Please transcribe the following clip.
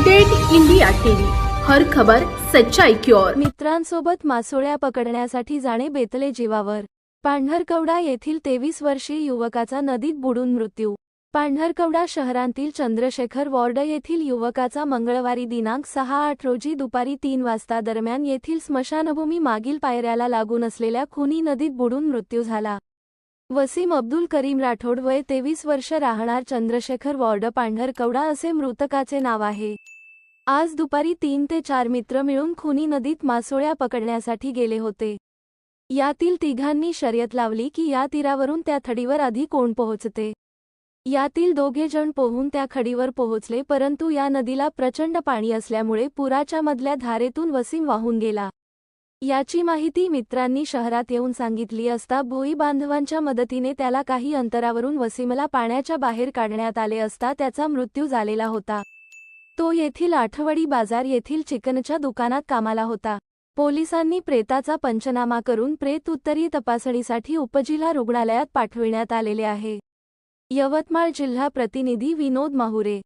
Update India TV, हर खबर सच्चाई की ओर। मित्रांसोबत मासोळ्या पकडण्यासाठी जाणे बेतले जीवावर। पांढरकवडा येथील 23 वर्षीय युवकाचा नदीत बुडून मृत्यू। पांढरकवडा शहरातील चंद्रशेखर वॉर्ड येथील युवकाचा मंगळवारी दिनांक 6/8 रोजी दुपारी 3 वाजता दरम्यान येथील स्मशानभूमी मागील पायऱ्याला लागून असलेल्या खुनी नदीत बुडून मृत्यू झाला। वसीम अब्दुल करीम राठोड वय 23 वर्ष, राहणार चंद्रशेखर वॉर्ड पांढरकवडा असे मृतकाचे नाव आहे। आज दुपारी 3 ते 4 मित्र मिळून खुनी नदीत मासोळ्या पकडण्यासाठी गेले होते। यातील तिघांनी शर्यत लावली की या तीरावरून त्या खडीवर आधी कोण पोहोचते। यातील दोघे जण पोहून त्या खडीवर पोहोचले, परंतु या नदीला प्रचंड पाणी असल्यामुळे पुराच्या मधल्या धारेतून वसीम वाहून गेला। याची माहिती मित्रांनी शहरात येऊन सांगितली असता भोई बांधवांच्या मदतीने त्याला काही अंतरावरून वसीमला पाण्याच्या बाहेर काढण्यात आले असता त्याचा मृत्यू झालेला होता। तो येथील आठवडी बाजार येथील चिकनच्या दुकानात कामाला होता। पोलिसांनी प्रेताचा पंचनामा करून प्रेत उत्तरीय तपासणीसाठी उपजिल्हा रुग्णालयात पाठविण्यात आलेले आहे। यवतमाळ जिल्हा प्रतिनिधी विनोद माहुरे।